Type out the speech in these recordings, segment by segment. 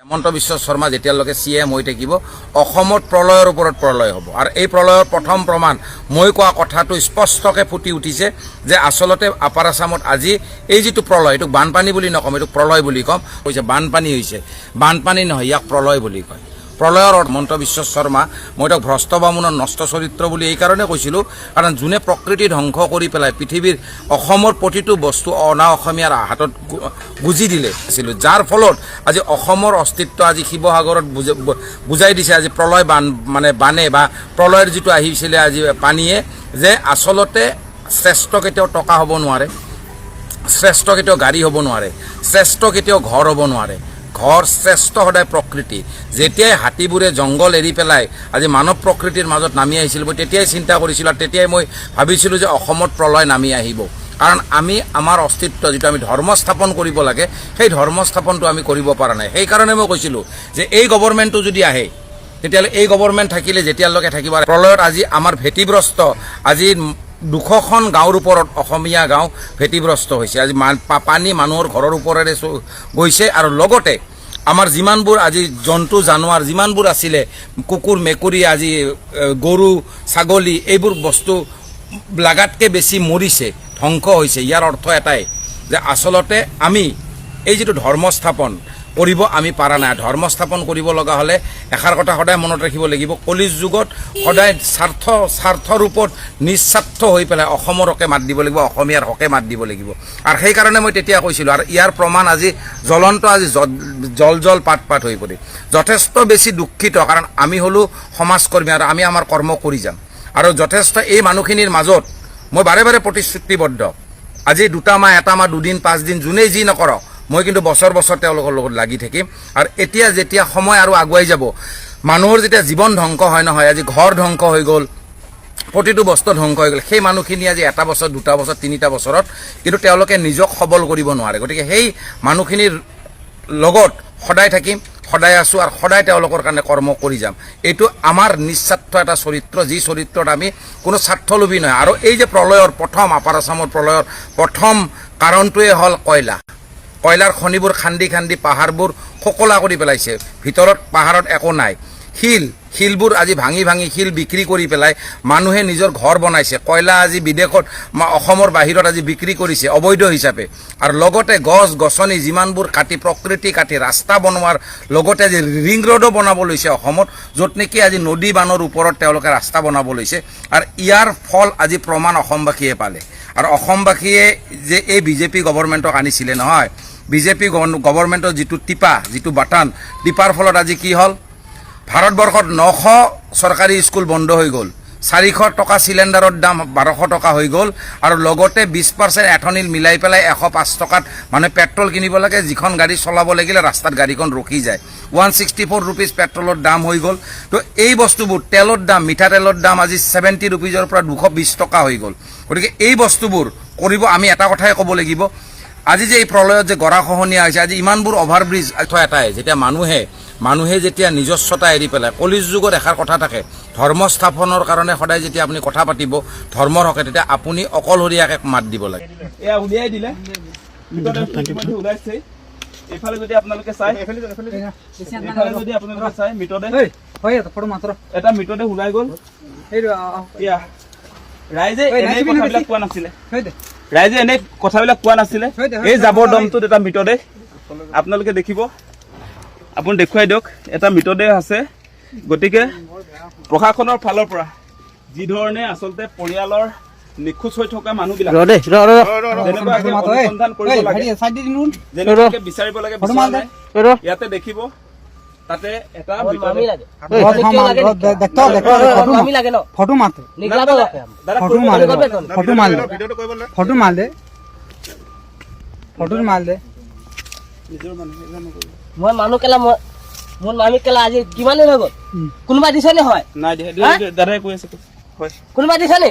হিমন্ত বিশ্ব শৰ্মা যেতিয়ালৈকে CM হৈ থাকিব অসমত প্ৰলয়ৰ ওপৰত প্ৰলয় হ'ব আৰু এই প্ৰলয়ৰ প্ৰথম প্ৰমাণ মই কোৱা কথাটো স্পষ্টকৈ ফুটি উঠিছে যে আচলতে আপাৰ আসামত আজি এই যিটো প্ৰলয় এইটো বানপানী বুলি নকম এইটো প্ৰলয় বুলি কম কৈছে বানপানী হৈছে বানপানী নহয় ইয়াক প্ৰলয় বুলি কয় প্ৰলয়ৰ হিমন্ত বিশ্ব শৰ্মা মই তাক ভ্ৰষ্ট বামুণৰ নষ্ট চৰিত্ৰ বুলি এই কাৰণে কৈছিলোঁ কাৰণ যোনে প্ৰকৃতি ধ্বংস কৰি পেলাই পৃথিৱীৰ অসমৰ প্ৰতিটো বস্তু অনা অসমীয়াৰ হাতত গুজি দিলে আছিলোঁ যাৰ ফলত আজি অসমৰ অস্তিত্ব আজি শিৱসাগৰত বুজাই দিছে আজি প্ৰলয় বানে বা প্ৰলয়ৰ যিটো আহিছিলে আজি পানীয়ে যে আচলতে শ্ৰেষ্ঠ কেতিয়াও টকা হ'ব নোৱাৰে শ্ৰেষ্ঠ কেতিয়াও গাড়ী হ'ব নোৱাৰে শ্ৰেষ্ঠ কেতিয়াও ঘৰ হ'ব নোৱাৰে ঘৰ শ্ৰেষ্ঠ সদায় প্ৰকৃতি যেতিয়াই হাতীবোৰে জংঘল এৰি পেলাই আজি মানৱ প্ৰকৃতিৰ মাজত নামি আহিছিল মই তেতিয়াই চিন্তা কৰিছিলোঁ আৰু তেতিয়াই মই ভাবিছিলোঁ যে অসমত প্ৰলয় নামি আহিব কাৰণ আমি আমাৰ অস্তিত্ব যিটো আমি ধৰ্ম স্থাপন কৰিব লাগে সেই ধৰ্ম স্থাপনটো আমি কৰিব পৰা নাই সেইকাৰণে মই কৈছিলোঁ যে এই গভৰ্ণমেণ্টটো যদি আহে তেতিয়াহ'লে এই গভৰ্ণমেণ্ট থাকিলে যেতিয়ালৈকে থাকিব প্ৰলয়ত আজি আমাৰ ভেটিগ্ৰস্ত আজি 200খন গাঁৱৰ ওপৰত অসমীয়া গাঁও ভেটিগ্ৰস্ত হৈছে আজি পানী মানুহৰ ঘৰৰ ওপৰেৰে গৈছে আৰু লগতে আমাৰ যিমানবোৰ আজি জন্তু জানোৱাৰ যিমানবোৰ আছিলে কুকুৰ মেকুৰী আজি গৰু ছাগলী এইবোৰ বস্তু লাগাতকৈ বেছি মৰিছে ধ্বংস হৈছে ইয়াৰ অৰ্থ এটাই যে আচলতে আমি এই যিটো ধৰ্ম স্থাপন কৰিব আমি পাৰা নাই ধৰ্ম স্থাপন কৰিব লগা হ'লে এষাৰ কথা সদায় মনত ৰাখিব লাগিব কলিৰ যুগত সদায় স্বাৰ্থৰ ওপৰত নিস্বাৰ্থ হৈ পেলাই অসমৰ হকে মাত দিব লাগিব অসমীয়াৰ হকে মাত দিব লাগিব আৰু সেইকাৰণে মই তেতিয়া কৈছিলোঁ আৰু ইয়াৰ প্ৰমাণ আজি জ্বলন্ত আজি জল পাত হৈ পৰে যথেষ্ট বেছি দুখিত কাৰণ আমি হ'লো সমাজকৰ্মী আৰু আমি আমাৰ কৰ্ম কৰি যাম আৰু যথেষ্ট এই মানুহখিনিৰ মাজত মই বাৰে বাৰে প্ৰতিশ্ৰুতিবদ্ধ আজি 2 মাহ 1 মাহ 2 দিন 5 দিন যোনেই যি নকৰক মই কিন্তু বছৰ তেওঁলোকৰ লগত লাগি থাকিম আৰু এতিয়া যেতিয়া সময় আৰু আগুৱাই যাব মানুহৰ যেতিয়া জীৱন ধ্বংস হয় নহয় আজি ঘৰ ধ্বংস হৈ গ'ল প্ৰতিটো বস্তু ধ্বংস হৈ গ'ল সেই মানুহখিনি আজি 1 বছৰ 2 বছৰ 3টা বছৰত কিন্তু তেওঁলোকে নিজক সবল কৰিব নোৱাৰে গতিকে সেই মানুহখিনিৰ লগত সদায় থাকিম সদায় আছোঁ আৰু সদায় তেওঁলোকৰ কাৰণে কৰ্ম কৰি যাম এইটো আমাৰ নিস্বাৰ্থ এটা চৰিত্ৰ যি চৰিত্ৰত আমি কোনো স্বাৰ্থলোভী নহয় আৰু এই যে প্ৰলয়ৰ প্ৰথম আপাৰ আসামৰ প্ৰলয়ৰ প্ৰথম কাৰণটোৱে হ'ল কয়লাৰ খনিবোৰ খান্দি পাহাৰবোৰ খোকলা কৰি পেলাইছে ভিতৰত পাহাৰত একো নাই শিলবোৰ আজি ভাঙি শিল বিক্ৰী কৰি পেলাই মানুহে নিজৰ ঘৰ বনাইছে কয়লা আজি বিদেশত অসমৰ বাহিৰত আজি বিক্ৰী কৰিছে অবৈধ হিচাপে আৰু লগতে গছ গছনি যিমানবোৰ কাটি প্ৰকৃতি কাটি ৰাস্তা বনোৱাৰ লগতে আজি ৰিং ৰোডো বনাব লৈছে অসমত য'ত নেকি আজি নদী বানৰ ওপৰত তেওঁলোকে ৰাস্তা বনাব লৈছে আৰু ইয়াৰ ফল আজি প্ৰমাণ অসমবাসীয়ে পালে আৰু অসমবাসীয়ে যে এই বিজেপি গভৰ্ণমেণ্টক আনিছিলে নহয় বিজেপি গভৰ্ণমেণ্টৰ যিটো বাটান টিপাৰ ফলত আজি কি হ'ল ভাৰতবৰ্ষত 900 চৰকাৰী স্কুল বন্ধ হৈ গ'ল 400 টকা চিলিণ্ডাৰৰ দাম 1200 টকা হৈ গ'ল আৰু লগতে 20% এথনিল মিলাই পেলাই 105 টকাত মানে পেট্ৰল কিনিব লাগে যিখন গাড়ী চলাব লাগিলে ৰাস্তাত গাড়ীখন ৰখি যায় 164 ৰুপিজ পেট্ৰলৰ দাম হৈ গ'ল তো এই বস্তুবোৰ তেলৰ দাম মিঠাতেলৰ দাম আজি 70 ৰুপিজৰ পৰা 220 টকা হৈ গ'ল গতিকে এই বস্তুবোৰ কৰিব আমি এটা কথাই ক'ব লাগিব আজি যে এই প্ৰলয়ত যে গৰাখহনীয়া হৈছে আজি ইমানবোৰ অভাৰব্ৰিজ এটাই যেতিয়া মানুহে যেতিয়া নিজস্বতা এৰি পেলাই কলিৰ যুগত এষাৰ কথা থাকে ধৰ্ম স্থাপনৰ কাৰণে সদায় যেতিয়া আপুনি কথা পাতিব ধৰ্মৰ হকে তেতিয়া আপুনি অকলশৰীয়াকৈ মাত দিব লাগে এয়া উলিয়াই দিলে ওলাইছে এইফালে যদি আপোনালোকে চাই এটা মৃতদেহ ওলাই গ'ল ৰাইজে এনে কথাবিলাক কোৱা নাছিলে এই জাবৰ দমটোত এটা মৃতদেহ আপোনালোকে দেখিব আপুনি দেখুৱাই দিয়ক এটা মৃতদেহ আছে গতিকে প্ৰশাসনৰ ফালৰ পৰা যি ধৰণে আচলতে পৰিয়ালৰ নিখোজ হৈ থকা মানুহবিলাক অনুসন্ধান কৰিব লাগে যেনেকৈ বিচাৰিব লাগে ইয়াতে দেখিব তাতে এটা মই মানুহ কেলা মোৰ মামী কেলা আজি কিমান দিন হৈ গ'ল কোনোবা দিছে নে হয় নাই দাদাই কৈ আছে কোনোবা দিছে নে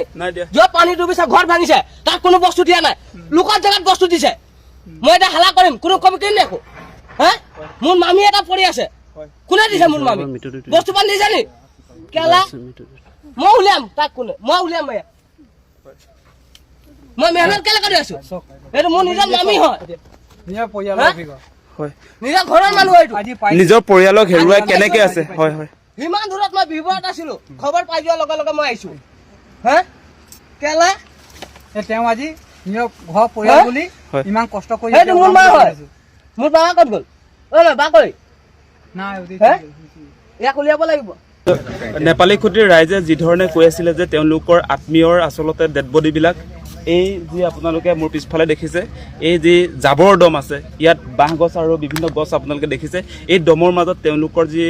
য'ত পানী ডুবিছে ঘৰ ভাঙিছে তাত কোনো বস্তু দিয়া নাই লোকৰ জেগাত বস্তু দিছে মই এটা হালা কৰিম কোনো কমিটি নেখো হা মোৰ মামী এটা পৰি আছে কোনে দিছে মোৰ মামী বস্তু পানী দিছে নি কেলা মই উলিয়াম তাক কোনে মই উলিয়াম মই মেহনত কেলে কৰি আছো এইটো মোৰ নিজৰ মামী হয় হয় নিজৰ ঘৰৰ মানুহ এইটো নিজৰ পৰিয়ালক হেৰুৱাই কেনেকে আছে হয় হয় ইমান দূৰত মই বিহুত আছিলো খবৰ পাই যোৱাৰ লগে লগে মই আহিছো হা কেলা তেওঁ আজি নিজৰ ঘৰ পৰিয়াল বুলি ইমান কষ্ট কৰি সেইটো মোৰ মা হয় মোৰ বাবা ক'ত গ'ল অ বা কৈ নাই ইয়াক উলিয়াব লাগিব নেপালী খুঁটিৰ ৰাইজে যি ধৰণে কৈ আছিলে যে তেওঁলোকৰ আত্মীয়ৰ আচলতে ডেড বডিবিলাক এই যি আপোনালোকে মোৰ পিছফালে দেখিছে এই যি জাবৰ দম আছে ইয়াত বাঁহ গছ আৰু বিভিন্ন গছ আপোনালোকে দেখিছে এই দমৰ মাজত তেওঁলোকৰ যি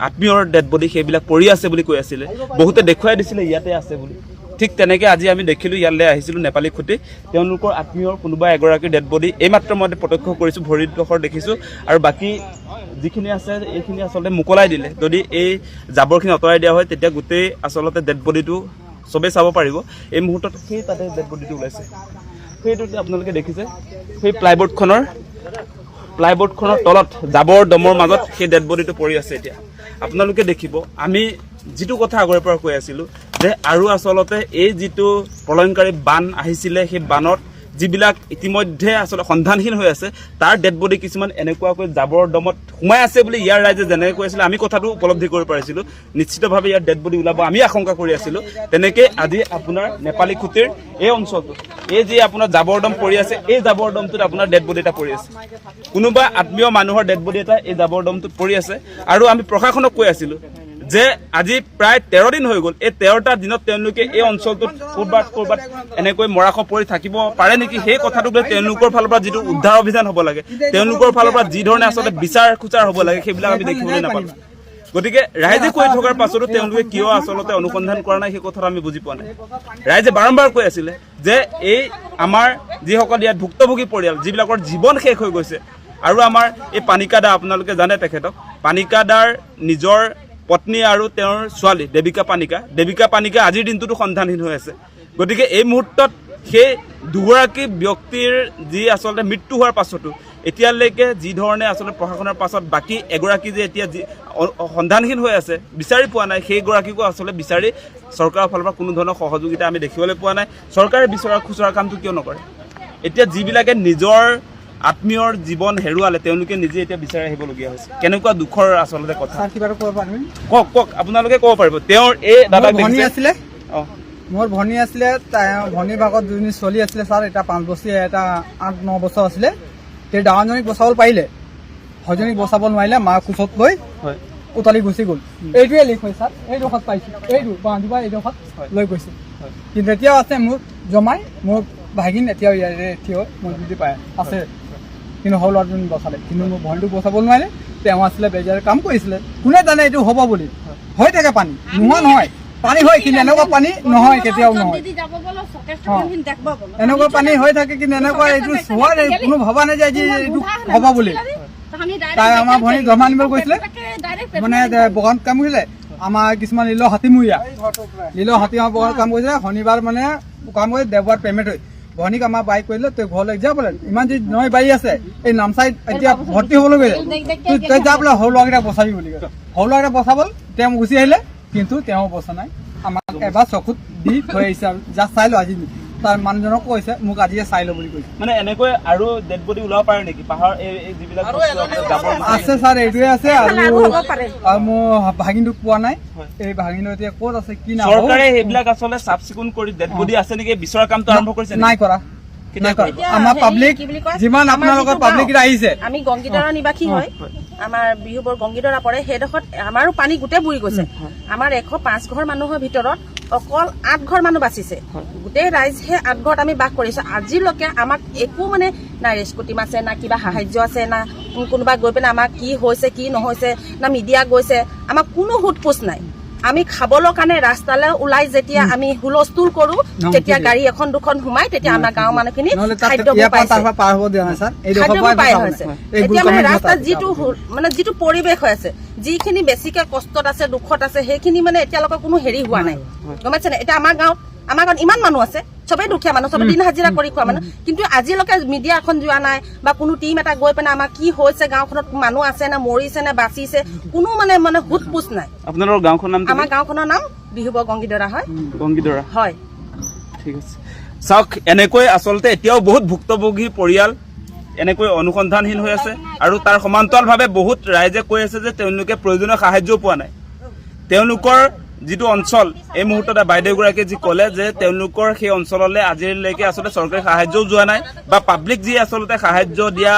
আত্মীয়ৰ ডেড বডি সেইবিলাক পৰি আছে বুলি কৈ আছিলে বহুতে দেখুৱাই দিছিলে ইয়াতে আছে বুলি ঠিক তেনেকৈ আজি আমি দেখিলোঁ ইয়ালৈ আহিছিলোঁ নেপালী খুঁটি তেওঁলোকৰ আত্মীয়ৰ কোনোবা এগৰাকীৰ ডেড বডি এইমাত্ৰ মই প্ৰত্যক্ষ কৰিছোঁ ভৰিৰ ডোখৰ দেখিছোঁ আৰু বাকী যিখিনি আছে এইখিনি আচলতে মোকলাই দিলে যদি এই জাবৰখিনি আঁতৰাই দিয়া হয় তেতিয়া গোটেই আচলতে ডেড বডিটো চবেই চাব পাৰিব এই মুহূৰ্তত সেই তাতে ডেড বডিটো ওলাইছে সেইটো আপোনালোকে দেখিছে সেই প্লাইবোৰ্ডখনৰ তলত জাবৰ দমৰ মাজত সেই ডেড বডিটো পৰি আছে এতিয়া আপোনালোকে দেখিব আমি যিটো কথা আগৰে পৰা কৈ আছিলোঁ যে আৰু আচলতে এই যিটো প্ৰলয়ংকাৰী বান আহিছিলে সেই বানত যিবিলাক ইতিমধ্যে আচলতে সন্ধানহীন হৈ আছে তাৰ ডেড বডি কিছুমান এনেকুৱাকৈ জাবৰ দমত সোমাই আছে বুলি ইয়াৰ ৰাইজে যেনেকৈ কৈ আছিলে আমি কথাটো উপলব্ধি কৰিব পাৰিছিলোঁ নিশ্চিতভাৱে ইয়াৰ ডেড বডি ওলাব আমি আশংকা কৰি আছিলোঁ তেনেকৈ আজি আপোনাৰ নেপালী খুঁটিৰ এই অঞ্চলটো এই যি আপোনাৰ জাবৰ দম পৰি আছে এই জাবৰ দমটোত আপোনাৰ ডেড বডি এটা পৰি আছে কোনোবা আত্মীয় মানুহৰ ডেড বডি এটা এই জাবৰ দমটোত পৰি আছে আৰু আমি প্ৰশাসনক কৈ আছিলোঁ যে আজি প্ৰায় 13 দিন হৈ গ'ল এই 13টা দিনত তেওঁলোকে এই অঞ্চলটোত ক'ৰবাত এনেকৈ মৰাশ পৰি থাকিব পাৰে নেকি সেই কথাটোক লৈ তেওঁলোকৰ ফালৰ পৰা যিটো উদ্ধাৰ অভিযান হ'ব লাগে তেওঁলোকৰ ফালৰ পৰা যি ধৰণে আচলতে বিচাৰ খোচাৰ হ'ব লাগে সেইবিলাক আমি দেখিবলৈ নাপালোঁ গতিকে ৰাইজে কৈ থকাৰ পাছতো তেওঁলোকে কিয় আচলতে অনুসন্ধান কৰা নাই সেই কথাটো আমি বুজি পোৱা নাই ৰাইজে বাৰম্বাৰ কৈ আছিলে যে এই আমাৰ যিসকল ইয়াত ভুক্তভোগী পৰিয়াল যিবিলাকৰ জীৱন শেষ হৈ গৈছে আৰু আমাৰ এই পানিকা দা আপোনালোকে জানে তেখেতক পানিকা দাৰ নিজৰ পত্নী আৰু তেওঁৰ ছোৱালী দেৱিকা পানিকা আজিৰ দিনটোতো সন্ধানহীন হৈ আছে গতিকে এই মুহূৰ্তত সেই দুগৰাকী ব্যক্তিৰ যি আচলতে মৃত্যু হোৱাৰ পাছতো এতিয়ালৈকে যি ধৰণে আচলতে প্ৰশাসনৰ পাছত বাকী এগৰাকী যে এতিয়া সন্ধানহীন হৈ আছে বিচাৰি পোৱা নাই সেইগৰাকীকো আচলতে বিচাৰি চৰকাৰৰ ফালৰ পৰা কোনো ধৰণৰ সহযোগিতা আমি দেখিবলৈ পোৱা নাই চৰকাৰে বিচৰা খুচৰা কামটো কিয় নকৰে এতিয়া যিবিলাকে নিজৰ আত্মীয়ৰ জীৱন হেৰুৱালে তেওঁলোকে নিজে এতিয়া বিচাৰি আহিবলগীয়া হৈছে কেনেকুৱা দুখৰ আচলতে কথা কওক আপোনালোকে ক'ব পাৰিব তেওঁৰ এই দাদা ভনী আছিলে মোৰ ভনী আছিলে ভনীৰ ভাগত দুজনী ছোৱালী আছিলে ছাৰ এটা 5 বছৰীয়া এটা 8-9 বছৰ আছিলে সেই ডাঙৰজনীক বচাব পাৰিলে সজনীক বচাব নোৱাৰিলে মাক কোচত লৈ উতলি গুচি গ'ল এইটোৱে লিখ হয় ছাৰ এইডোখৰত পাইছোঁ এইটো বান্ধুবা এইডোখৰত লৈ গৈছে কিন্তু এতিয়াও আছে মোক জমাই মোৰ ভাগিন এতিয়াও ইয়াৰে থিয় মই বুজি পাই আছে কিন্তু সৰু ল'ৰাজনী বচালে কিন্তু মোৰ ভনীটোক বচাব নোৱাৰিলে তেওঁ আছিলে বেজাৰে কাম কৰিছিলে কোনে জানে এইটো হ'ব বুলি হৈ থাকে পানী নোহোৱা নহয় পানী হয় কিন্তু এনেকুৱা পানী নহয় কেতিয়াও নহয় এনেকুৱা পানী হৈ থাকে কিন্তু এনেকুৱা এইটো চোৱাৰ কোনো ভবা নাযায় যে এইটো হ'ব বুলি তাই আমাৰ ভনী জমা আনিব গৈছিলে মানে বগানত কাম কৰিছিলে আমাৰ কিছুমান লীলৰ হাতীমূৰীয়া বগানত কাম কৰিছিলে শনিবাৰ মানে কাম কৰি দেওবাৰ পে'মেণ্ট হয় ভনীক আমাৰ বাইক কৰিলে তই ঘৰলৈ যা বোলে ইমান যদি নৈ বাৰী আছে এই নামচাইত এতিয়া ভৰ্তি হ'বলৈ গৈছে তই যা বোলে সৰু ল'ৰাকেইটা বচাবি বুলি কয় সৰু ল'ৰাকেইটা বচাবলৈ তেওঁ গুচি আহিলে কিন্তু তেওঁ বচা নাই আমাক এবাৰ চকুত দি থৈ আহিছে আৰু যা চাই লো আজি তাৰ মানুহজনক কৈছে মোক আজিয়ে চাই লো বুলি কৈছে মানে এনেকৈ আৰু ডেড বডি ওলাব পাৰে নেকি পাহাৰ এই যিবিলাক আছে ছাৰ এইটোৱে আছে আৰু মোৰ ভাগিনটোক পোৱা নাই এই ভাগিনটো এতিয়া ক'ত আছে কি নাই চৰকাৰে সেইবিলাক আচলতে চাফ চিকুণ কৰি ডেড বডি আছে নেকি বিচৰা কামটো আৰম্ভ কৰিছে নাই কৰা আমাৰ পাব্লিক যিমান আপোনালোকৰ পাব্লিক আহিছে আমি গংগীদৰা নিবাসী হয় আমাৰ বিহুবৰ গংগীদৰা পৰে সেইডোখৰত আমাৰো পানী গোটেই বুৰি গৈছে আমাৰ 105 ঘৰ মানুহৰ ভিতৰত অকল 8 ঘৰ মানুহ বাচিছে গোটেই ৰাইজে 8 ঘৰত আমি বাস কৰিছো আজিলৈকে আমাক একো মানে না ৰেস্কিউ টিম আছে না কিবা সাহায্য আছে না কোনোবা গৈ পেলাই আমাক কি হৈছে কি নহৈছে না মিডিয়া গৈছে আমাক কোনো হুটপুচ নাই আমি খাবলৈ কাৰণে ৰাস্তালৈ ওলাই যেতিয়া আমি হুলস্থুল কৰো তেতিয়া গাড়ী এখন দুখন সোমাই তেতিয়া আমাৰ গাঁৱৰ মানুহখিনি খাদ্য পাই হৈছে এতিয়া মানে ৰাস্তাত যিটো পৰিৱেশ হৈ আছে যিখিনি বেছিকে কষ্টত আছে দুখত আছে সেইখিনি মানে এতিয়ালৈকে কোনো হেৰি হোৱা নাই গম পাইছেনে এতিয়া আমাৰ গাঁৱত ইমান মানুহ আছে চবেই দুখীয়া মানুহ চবে দিন হাজিৰা কৰি খোৱা মানুহ কিন্তু আজিলৈকে মিডিয়া এখন যোৱা নাই বা কোনো টিম এটা গৈ পেলাই আমাৰ কি হৈছে গাঁওখনত মানুহ আছে নে মৰিছে নে বাচিছে কোনো মানে হুটপুচ নাই আপোনালোকৰ গাঁওখনৰ নাম আমাৰ গাঁওখনৰ নাম বিহুবৰ গংগীদৰা হয় গংগীদৰা হয় ঠিক আছে চাওক এনেকৈ আচলতে এতিয়াও বহুত ভুক্তভোগী পৰিয়াল এনেকৈ অনুসন্ধানহীন হৈ আছে আৰু তাৰ সমান্তৰালভাৱে বহুত ৰাইজে কৈ আছে যে তেওঁলোকে প্ৰয়োজনীয় সাহায্যও পোৱা নাই। তেওঁলোকৰ যিটো অঞ্চল এই মুহূৰ্তত বাইদেউগৰাকীয়ে যি ক'লে যে তেওঁলোকৰ সেই অঞ্চললৈ আজিলৈকে আচলতে চৰকাৰী সাহায্যও যোৱা নাই বা পাব্লিক যি আচলতে সাহায্য দিয়া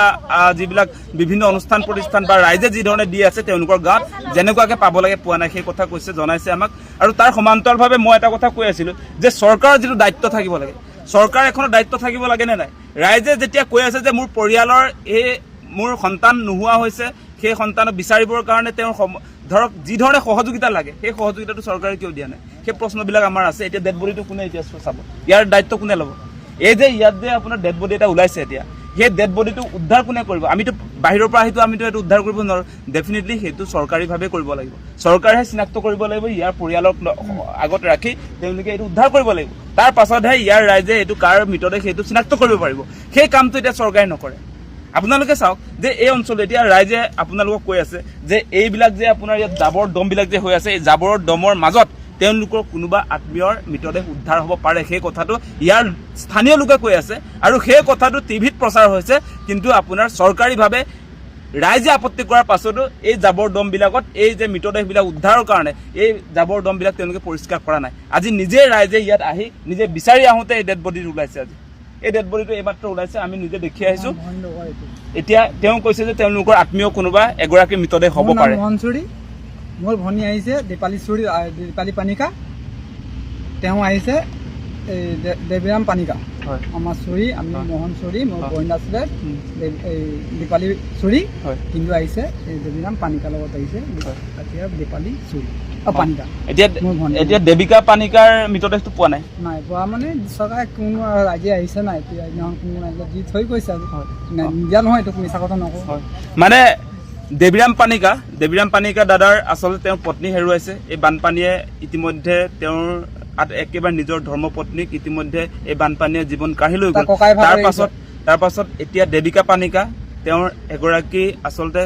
যিবিলাক বিভিন্ন অনুষ্ঠান প্ৰতিষ্ঠান বা ৰাইজে যি ধৰণে দি আছে তেওঁলোকৰ গাঁৱত যেনেকুৱাকৈ পাব লাগে পোৱা নাই সেই কথা কৈছে, জনাইছে আমাক। আৰু তাৰ সমান্তৰালভাৱে মই এটা কথা কৈ আছিলোঁ যে চৰকাৰৰ যিটো দায়িত্ব থাকিব লাগে, চৰকাৰ এখনৰ দায়িত্ব থাকিব লাগে নে নাই? ৰাইজে যেতিয়া কৈ আছে যে মোৰ পৰিয়ালৰ মোৰ সন্তান নোহোৱা হৈছে, সেই সন্তানক বিচাৰিবৰ কাৰণে তেওঁৰ ধৰক যি ধৰণে সহযোগিতা লাগে সেই সহযোগিতাটো চৰকাৰে কিয় দিয়া নাই? সেই প্ৰশ্নবিলাক আমাৰ আছে। এতিয়া ডেড বডিটো কোনে এতিয়া চাব? ইয়াৰ দায়িত্ব কোনে ল'ব? এই যে ইয়াত যে আপোনাৰ ডেড বডি এটা ওলাইছে এতিয়া, সেই ডেড বডিটো উদ্ধাৰ কোনে কৰিব? আমিতো বাহিৰৰ পৰা আমিতো এইটো উদ্ধাৰ কৰিব নোৱাৰোঁ। ডেফিনেটলি সেইটো চৰকাৰীভাৱে কৰিব লাগিব। চৰকাৰেহে চিনাক্ত কৰিব লাগিব, ইয়াৰ পৰিয়ালক আগত ৰাখি তেওঁলোকে এইটো উদ্ধাৰ কৰিব লাগিব। তাৰ পাছতহে ইয়াৰ ৰাইজে এইটো কাৰ মৃতদেহ সেইটো চিনাক্ত কৰিব পাৰিব। সেই কামটো এতিয়া চৰকাৰে নকৰে। আপোনালোকে চাওক যে এই অঞ্চলত এতিয়া ৰাইজে আপোনালোকক কৈ আছে যে এইবিলাক যে আপোনাৰ ইয়াত জাবৰ দমবিলাক যে হৈ আছে, এই জাবৰৰ দমৰ মাজত তেওঁলোকৰ কোনোবা আত্মীয়ৰ মৃতদেহ উদ্ধাৰ হ'ব পাৰে, সেই কথাটো ইয়াৰ স্থানীয় লোকে কৈ আছে। আৰু সেই কথাটো টিভিত প্ৰচাৰ হৈছে, কিন্তু আপোনাৰ চৰকাৰীভাৱে ৰাইজে আপত্তি কৰাৰ পাছতো এই জাবৰ দমবিলাকত এই যে মৃতদেহবিলাক উদ্ধাৰৰ কাৰণে এই জাবৰ দমবিলাক তেওঁলোকে পৰিষ্কাৰ কৰা নাই। আজি নিজে ৰাইজে ইয়াত আহি নিজে বিচাৰি আহোঁতে এই ডেড বডিটো ওলাইছে। আজি এই ডেড বডিটো এইমাত্ৰ ওলাইছে, আমি নিজে দেখি আহিছোঁ। এতিয়া তেওঁ কৈছে যে তেওঁলোকৰ আত্মীয় কোনোবা এগৰাকী মৃতদেহ হ'ব পাৰে। মোৰ ভনী আহিছে দীপালী পানিকা, তেওঁ আহিছে এই দেৱীৰাম পানিকা, আমাৰ চুৰি, আমি মোহন চুৰি, মোৰ বইন আছিলে এই দীপালী চুৰি, কিন্তু আহিছে এই দেৱীৰাম পানিকাৰ লগত আহিছে এতিয়া দীপালী চুৰি পানিকা। এতিয়া দেৱিকা পানিকাৰ মৃতদেহটো পোৱা নাই পোৱা মানে চৰকাৰে কোনো ৰাইজে আহিছে নাই, এতিয়া কোনো ৰাইজে দি থৈ গৈছে আৰু নিদিয়া নহয়, এইটো মিছা কথা নকওঁ। মানে দেৱীৰাম পানিকা দাদাৰ আচলতে তেওঁৰ পত্নী হেৰুৱাইছে এই বানপানীয়ে। ইতিমধ্যে তেওঁৰ একেবাৰে নিজৰ ধৰ্মপত্নীক ইতিমধ্যে এই বানপানীয়ে জীৱন কাঢ়ি লৈ গ'ল। তাৰ পাছত এতিয়া দেৱিকা পানিকা তেওঁৰ এগৰাকী আচলতে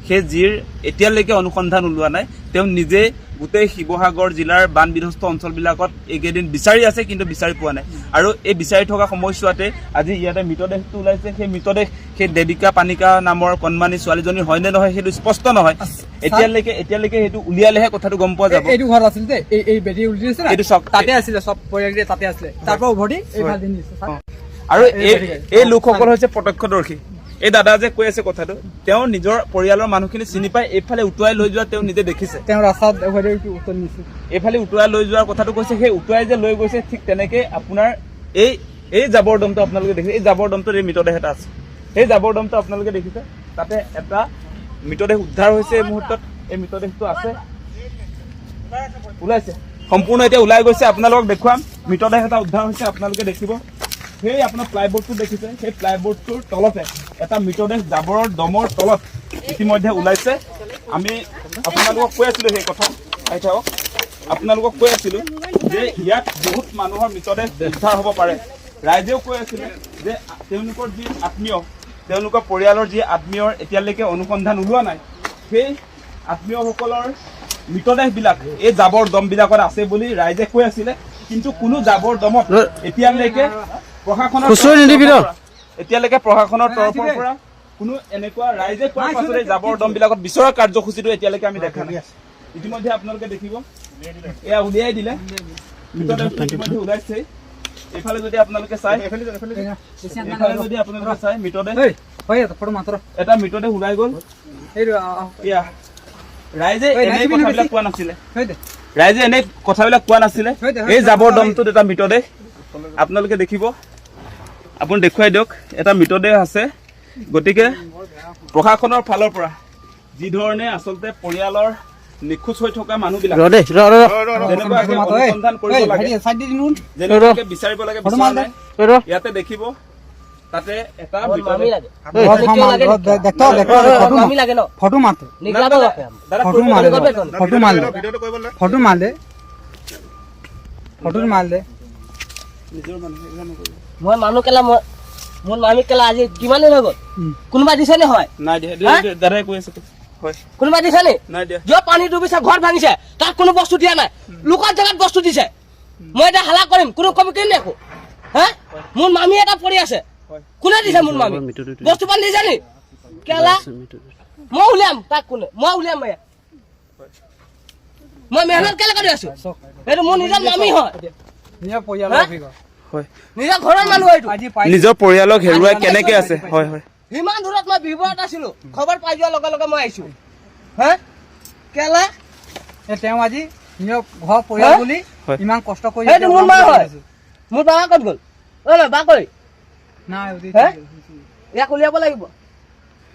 সেই জীৰ এতিয়ালৈকে অনুসন্ধান ওলোৱা নাই। তেওঁ নিজে গোটেই শিৱসাগৰ জিলাৰ বান বিধ্বস্ত অঞ্চলবিলাকত এইকেইদিন বিচাৰি আছে, কিন্তু বিচাৰি পোৱা নাই। আৰু এই বিচাৰি থকা সময়ছোৱাতে আজি ইয়াতে মৃতদেহটো ওলাইছে। সেই মৃতদেহ সেই দেৱিকা পানিকা নামৰ কণমানি ছোৱালীজনীৰ হয় নে নহয় সেইটো স্পষ্ট নহয়। এতিয়ালৈকে সেইটো উলিয়ালেহে কথাটো গম পোৱা যাব। এইটো ঘৰ আছিল এই বেটি উলিয়াইছে, এইটো চব তাতে আছিলে, চব পৰিয়ালটোৱে তাতে আছিলে, তাৰ পৰা উভতি এইফালে দিছে। আৰু এই লোকসকল হৈছে প্ৰত্যক্ষদৰ্শী। এই দাদা যে কৈ আছে কথাটো, তেওঁ নিজৰ পৰিয়ালৰ মানুহখিনি চিনি পাই এইফালে উটুৱাই লৈ যোৱা তেওঁ নিজে দেখিছে। তেওঁ ৰাস্তাত এইফালে উটুৱাই লৈ যোৱাৰ কথাটো কৈছে। সেই উটুৱাই যে লৈ গৈছে ঠিক তেনেকে আপোনাৰ এই জাবৰ দমটো আপোনালোকে দেখিছে। এই জাবৰ দমটোত এই মৃতদেহ এটা আছে। সেই জাবৰ দমটো আপোনালোকে দেখিছে, তাতে এটা মৃতদেহ উদ্ধাৰ হৈছে। এই মুহূৰ্তত এই মৃতদেহটো আছে, ওলাইছে সম্পূৰ্ণ এতিয়া ওলাই গৈছে। আপোনালোকক দেখুৱাম, মৃতদেহ এটা উদ্ধাৰ হৈছে, আপোনালোকে দেখিব। সেই আপোনাৰ প্লাইবোৰ্ডটো দেখিছে, সেই প্লাইবোৰ্ডটোৰ তলতে এটা মৃতদেহ জাবৰৰ দমৰ তলত ইতিমধ্যে ওলাইছে। আমি আপোনালোকক কৈ আছিলোঁ সেই কথা, আপোনালোকক কৈ আছিলোঁ যে ইয়াত বহুত মানুহৰ মৃতদেহ উদ্ধাৰ হ'ব পাৰে। ৰাইজেও কৈ আছিলে যে তেওঁলোকৰ যি আত্মীয়, তেওঁলোকৰ পৰিয়ালৰ যি আত্মীয়ৰ এতিয়ালৈকে অনুসন্ধান ওলোৱা নাই, সেই আত্মীয়সকলৰ মৃতদেহবিলাক এই জাবৰ দমবিলাকত আছে বুলি ৰাইজে কৈ আছিলে। কিন্তু কোনো জাবৰ দমত এতিয়ালৈকে প্ৰশাসনৰ তৰফৰ পৰা কোনো এনেকুৱা ৰাইজে কোৱাৰ পাছতে জাবৰ দমবিলাকত বিচৰা কাৰ্যসূচীটো এতিয়ালৈকে আমি দেখা নাই। ইতিমধ্যে আপোনালোকে দেখিব এয়া উলিয়াই দিলে, মৃতদেহটো ইতিমধ্যে ওলাইছে। এইফালে যদি আপোনালোকে চাই মৃতদেহ এটা মৃতদেহ ওলাই গ'ল। ৰাইজে এনে কথাবিলাক কোৱা নাছিলে। এই জাবৰ দমটোত এটা মৃতদেহ আপোনালোকে দেখিব, আপুনি দেখুৱাই দিয়ক, এটা মৃতদেহ আছে। গতিকে প্ৰশাসনৰ ফালৰ পৰা যি ধৰণে আচলতে পৰিয়ালৰ নিখোজ হৈ থকা মানুহবিলাক অনুসন্ধান কৰিব লাগে, যেনেকুৱাকে বিচাৰিব লাগে, ইয়াতে দেখিব তাতে এটা মই মানুহ কেলা মোৰ মামী কেলা আজি কিমান দিন হৈ গ'ল? কোনোবা দিছে নে? হয় নাই দাদাই কৈ আছে, কোনোবা দিছে নে? নাই দিয়া। য'ত পানী ডুবিছে, ঘৰ ভাঙিছে, তাত কোনো বস্তু দিয়া নাই, লোকৰ জেগাত বস্তু দিছে। মই এতিয়া হালা কৰিম, কোনো কমি কিনে একো। হা, মোৰ মামী এটা পৰি আছে, কোনে দিছে মোৰ মামী বস্তু পান দিছে নি কেলা মই উলিয়াম তাক কোনে মই উলিয়াম মই মেহনত কেলে কৰি আছো এইটো মোৰ নিজৰ মামী হয় নিজৰ পৰিয়ালৰ অভিজ্ঞতা হয় নিজৰ ঘৰৰ মানুহ এইটো আজি পাই নিজৰ পৰিয়ালক হেৰুৱাই কেনেকে আছে হয় হয় ইমান দূৰত মই বিপদত আছিলো খবৰ পাই যোৱাৰ লগে লগে মই আহিছো হা কেলা তেওঁ আজি নিজৰ ঘৰ পৰিয়াল বুলি হয়। ইমান কষ্ট কৰি সেইটো মোৰ মা হয় মোৰ বাবা ক'ত গ'ল বা কৈ নাই ইয়াক উলিয়াব লাগিব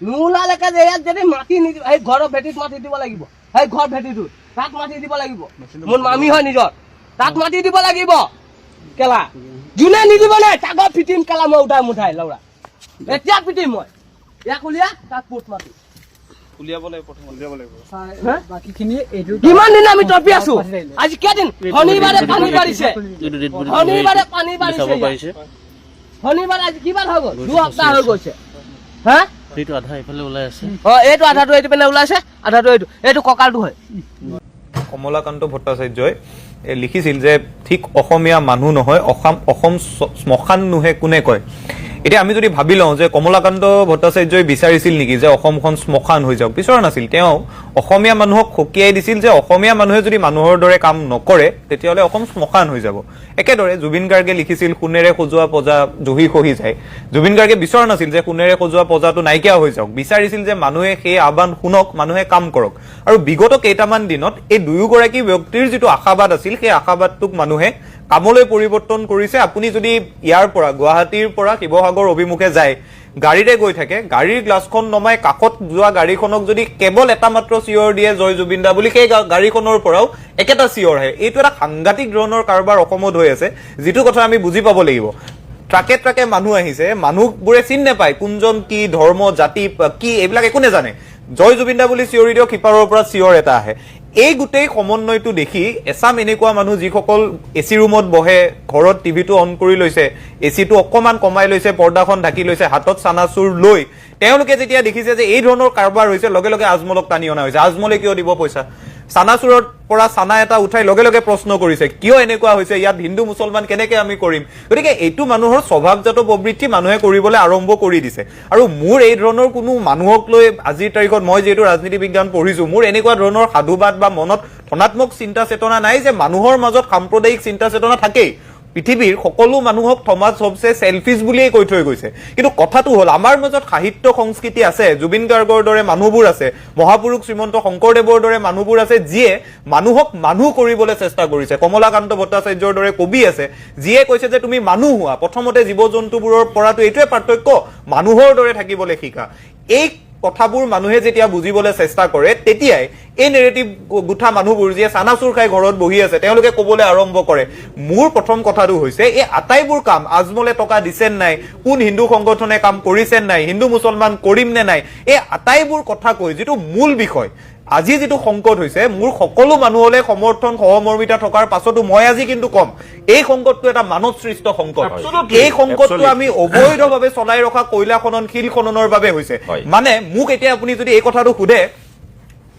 নোলালেকে যে ইয়াক যদি মাটি নিদিব সেই ঘৰৰ ভেটিত মাটি দিব লাগিব সেই ঘৰ ভেটিটোত তাত মাটি দিব লাগিব মোৰ মামী হয় নিজৰ তাত মাটি দিব লাগিব কেলা যোনে নিদিব নাই তাক পিটিম কেলা মই উঠাই লৰা এতিয়া পিটিম মই ইয়াক উলিয়া তাক পুত মাতি উলিয়াব লাগিব প্ৰথম উলিয়াব লাগিব বাকীখিনি এইটো কিমান দিন আমি টপি আছো আজি কেইদিন শনিবাৰে পানী বাঢ়িছে শনিবাৰে পানী বাঢ়িছে শনিবাৰে আজি কিমান হৈ গ'ল 2 সপ্তাহ হৈ গৈছে হা এইটো আধা এইফালে ওলাই আছে এইটো আধাটো এইটো পিনে ওলাইছে আধাটো এইটো কঁকালটো হয় কমলাকান্ত ভট্টাচাৰ্যই লিখিছিল যে ঠিক অসমীয়া মানুহ নহয় অসম শ্মশান নোহে কোনে কয় এতিয়া আমি যদি ভাবি লওঁ যে কমলাকান্ত ভট্টাচাৰ্যই বিচাৰিছিল নেকি যে অসমখন শ্মশান হৈ যাওক বিচৰা নাছিল তেওঁ অসমীয়া মানুহক সকীয়াই দিছিল যে অসমীয়া মানুহে যদি মানুহৰ দৰে কাম নকৰে তেতিয়াহ'লে অসম শ্মশান হৈ যাব একেদৰে জুবিন গাৰ্গে লিখিছিল সোণেৰে সজোৱা পজা জহি খহি যায় জুবিন গাৰ্গে বিচৰা নাছিল যে সোণেৰে সজোৱা পজাটো নাইকিয়া হৈ যাওক বিচাৰিছিল যে মানুহে সেই আহ্বান শুনক মানুহে কাম কৰক আৰু বিগত কেইটামান দিনত এই দুয়োগৰাকী ব্যক্তিৰ যিটো আশাবাদ আছিল সেই আশাবাদটোক মানুহে কামলৈ পৰিৱৰ্তন কৰিছে আপুনি যদি ইয়াৰ পৰা গুৱাহাটীৰ পৰা শিৱসাগৰ অভিমুখে যায় গাড়ীৰে গৈ থাকে গাড়ীৰ গ্লাছখন নমাই কাষত যোৱা গাড়ীখনক যদি কেৱল এটা মাত্ৰ চিঞৰ দিয়ে জয় জুবিন দা বুলি সেই গাড়ীখনৰ পৰাও একেটা চিঞৰ আহে এইটো এটা সাংঘাতিক ধৰণৰ কাৰবাৰ অসমত হৈ আছে যিটো কথা আমি বুজি পাব লাগিব ট্ৰাকে ট্ৰাকে মানুহ আহিছে মানুহবোৰে চিন নাপায় কোনজন কি ধৰ্ম জাতি কি এইবিলাক একো নাজানে জয় জুবিন দা বুলি চিঞৰি দিয়ক সিপাৰৰ পৰা চিঞৰ এটা আহে এই গোটেই সমন্বয়টো দেখি এছাম এনেকুৱা মানুহ যিসকল এচি ৰুমত বহে ঘৰত টিভিটো অন কৰি লৈছে এচিটো অকমান কমাই লৈছে পৰ্দাখন ঢাকি লৈছে হাতত চানাচুৰ লৈ তেওঁলোকে যেতিয়া দেখিছে যে এই ধৰণৰ কাৰবাৰ হৈছে লগে লগে আজমলক টানি অনা হৈছে আজমলে কিয় দিব পইচা চানাচুৰৰ পৰা চানা এটা উঠাই লগে লগে প্ৰশ্ন কৰিছে কিয় এনেকুৱা হৈছে ইয়াত হিন্দু মুছলমান কেনেকে আমি কৰিম গতিকে এইটো মানুহৰ স্বভাৱজাত প্ৰবৃত্তি মানুহে কৰিবলৈ আৰম্ভ কৰি দিছে আৰু মোৰ এই ধৰণৰ কোনো মানুহক লৈ আজিৰ তাৰিখত মই যিহেতু ৰাজনীতি বিজ্ঞান পঢ়িছো মোৰ এনেকুৱা ধৰণৰ সাধুবাদ বা মনত ধনাত্মক চিন্তা চেতনা নাই যে মানুহৰ মাজত সাম্প্ৰদায়িক চিন্তা চেতনা থাকেই পৃথিৱীৰ সকলো মানুহক থমাছ হবছে সেলফিজ বুলিয়ে কৈ থৈ গৈছে কিন্তু কথাটো হ'ল আমাৰ মাজত সাহিত্য সংস্কৃতি আছে জুবিন গাৰ্গৰ দৰে মানুহবোৰ আছে মহাপুৰুষ শ্ৰীমন্ত শংকৰদেৱৰ দৰে মানুহবোৰ আছে যিয়ে মানুহক মানুহ কৰিবলৈ চেষ্টা কৰিছে কমলাকান্ত ভট্টাচাৰ্যৰ দৰে কবি আছে যিয়ে কৈছে যে তুমি মানুহ হোৱা প্ৰথমতে জীৱ জন্তুবোৰৰ পৰাটো এইটোৱে পাৰ্থক্য মানুহৰ দৰে থাকিবলৈ শিকা এই কথাবোৰ মানুহে যেতিয়া বুজিবলৈ চেষ্টা কৰে তেতিয়াই এই নেৰেটিভ গুঠা মানুহবোৰ যিয়ে চানাচুৰ খাই ঘৰত বহি আছে তেওঁলোকে ক'বলৈ আৰম্ভ কৰে মোৰ প্ৰথম কথাটো হৈছে এই আটাইবোৰ কাম আজমলে টকা দিছে নাই কোন হিন্দু সংগঠনে কাম কৰিছে নাই হিন্দু মুছলমান কৰিম নে নাই এই আটাইবোৰ কথা কৈ যিটো মূল বিষয় আজি যিটো সংকট হৈছে মোৰ সকলো মানুহলৈ সমৰ্থন সহমৰ্মিতা থকাৰ পাছতো মই আজি কিন্তু কম এই সংকটটো এটা মানৱ সৃষ্ট সংকট এই সংকটটো আমি অবৈধভাৱে চলাই ৰখা কয়লা খনন শিল খননৰ বাবে হৈছে মানে মোক এতিয়া আপুনি যদি এই কথাটো সোধে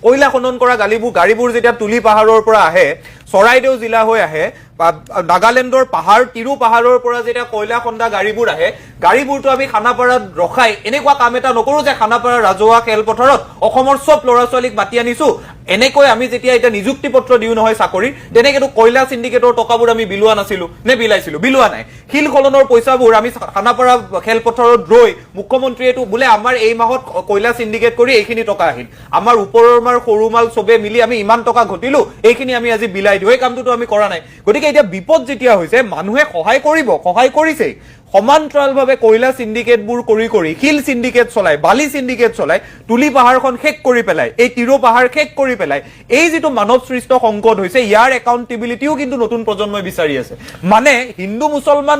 কয়লা খনন কৰা গাড়ীবোৰ যেতিয়া তুলি পাহাৰৰ পৰা আহে চৰাইদেউ জিলা হৈ আহে নাগালেণ্ডৰ পাহাৰ তিৰু পাহাৰৰ পৰা যেতিয়া কয়লা খন্দা গাড়ীবোৰ আহে গাড়ীবোৰটো আমি খানাপাৰাত ৰখাই এনেকুৱা কাম এটা নকৰো যে খানাপাৰা ৰাজহুৱা খেলপথাৰত অসমৰ সব ল'ৰা ছোৱালীক মাতি আনিছো এনেকৈ আমি যেতিয়া এটা নিযুক্তি পত্ৰ দিও নহয় চাকৰি তেনেকেতো কয়লা সিন্ডিকেটৰ টকাবোৰ আমি বিলোৱা নাছিলো নে বিলাইছিলো বিলোৱা নাই শিল খলনৰ পইচাবোৰ আমি খানাপাৰা খেলপথাৰত ৰৈ মুখ্যমন্ত্ৰীয়েটো বোলে আমাৰ এই মাহত কয়লা সিন্ডিকেট কৰি এইখিনি টকা আহিল আমাৰ ওপৰৰ মাৰ সৰু মাল সবে মিলি আমি ইমান টকা ঘটিলো এইখিনি আমি আজি বিলাই দিও এই কামটোতো আমি কৰা নাই গতিকে এতিয়া বিপদ যেতিয়া হৈছে মানুহে সহায় কৰিছে সমান্তৰালভাৱে কয়লা সিন্ডিকেটবোৰ কৰি শিল সিন্ডিকেট চলাই বালি সিন্ডিকেট চলাই তুলি পাহাৰখন শেষ কৰি পেলাই এই তিৰো পাহাৰ শেষ কৰি পেলাই এই যিটো মানৱ সৃষ্ট সংকট হৈছে ইয়াৰ একাউণ্টেবিলিটিও কিন্তু নতুন প্ৰজন্মই বিচাৰি আছে মানে হিন্দু মুছলমান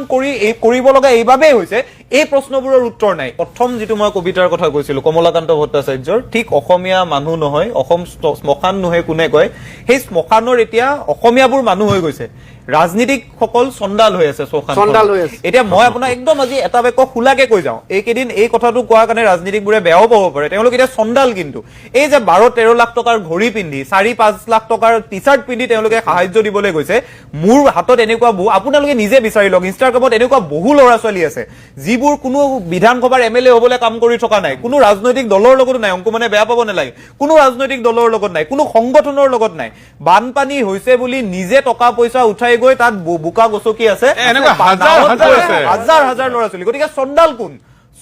কৰিব লগা এইবাবেই হৈছে এই প্ৰশ্নবোৰৰ উত্তৰ নাই প্ৰথম যিটো মই কবিতাৰ কথা কৈছিলো কমলাকান্ত ভট্টাচাৰ্যৰ ঠিক অসমীয়া মানুহ নহয় অসম শ্মশান নহয় কোনে কয় সেই শ্মশানৰ এতিয়া অসমীয়াবোৰ মানুহ হৈ গৈছে ৰাজনীতিকসকল চণ্ডাল হৈ আছে চণ্ডাল হৈ আছে। এতিয়া মই আপোনাক একদম আজি এটা বাক্য খোলাকে কৈ যাওঁ, এইকেইদিন এই কথাটো কোৱাৰ কাৰণে ৰাজনীতিকবোৰে বেয়াও পাব পাৰে, তেওঁলোক এতিয়া চণ্ডাল। কিন্তু এই যে 12-13 লাখ টকাৰ ঘড়ী পিন্ধি 4-5 লাখ টকাৰ টি চাৰ্ট পিন্ধি তেওঁলোকে সাহায্য দিবলৈ গৈছে, মোৰ হাতত এনেকুৱা বহু, আপোনালোকে নিজে বিচাৰি লওক, ইনষ্টাগ্ৰামত এনেকুৱা বহু ল'ৰা ছোৱালী আছে যিবোৰ কোনো বিধানসভাৰ MLA হ'বলৈ কাম কৰি থকা নাই, কোনো ৰাজনৈতিক দলৰ লগতো নাই, অংকু মানে বেয়া পাব নালাগে, কোনো ৰাজনৈতিক দলৰ লগত নাই, কোনো সংগঠনৰ লগত নাই, বানপানী হৈছে বুলি নিজে টকা পইচা উঠাই গৈ তাত বোকা গছকি আছে, হাজাৰ হাজাৰ ল'ৰা ছোৱালী। গতিকে চণ্ডাল কোন?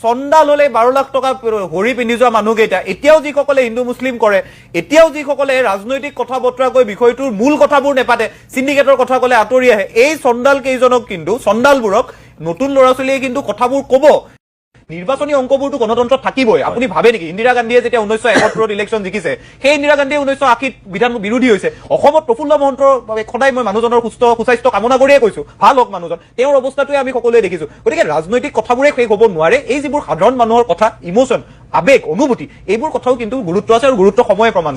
চণ্ডাল হলে 12 লাখ টকা হৰি পিন্ধি যোৱা মানুহকেইটা, এতিয়াও যিসকলে হিন্দু মুছলিম কৰে, এতিয়াও যিসকলে ৰাজনৈতিক কথা বতৰা কৈ বিষয়টোৰ মূল কথাবোৰ নেপাতে, চিণ্ডিকেটৰ কথা কলে আঁতৰি আহে, এই চণ্ডাল কেইজনক কিন্তু, চণ্ডালবোৰক নতুন ল'ৰা ছোৱালীয়ে কিন্তু কথাবোৰ কব। নিৰ্বাচনী অংকবোৰতো গণতন্ত্ৰত থাকিবই। আপুনি ভাবে নেকি ইন্দিৰা গান্ধীয়ে যেতিয়া 1971 ইলেকশ্যন জিকিছে, সেই ইন্দিৰা গান্ধীয়ে 1980 বিধান বিৰোধী হৈছে? অসমত প্ৰফুল্ল মহন্তৰ সদায় মই মানুহজনৰ সুস্বাস্থ্য কামনা কৰিয়ে কৈছো, ভাল হওক মানুহজন, তেওঁৰ অৱস্থাটোৱে আমি সকলোৱে দেখিছো। গতিকে ৰাজনৈতিক কথাবোৰে শেষ হ'ব নোৱাৰে, এই যিবোৰ সাধাৰণ মানুহৰ কথা, ইমোচন, আবেগ, অনুভূতি, এইবোৰ কথাও কিন্তু গুৰুত্ব আছে আৰু গুৰুত্ব সময়ে প্ৰমাণ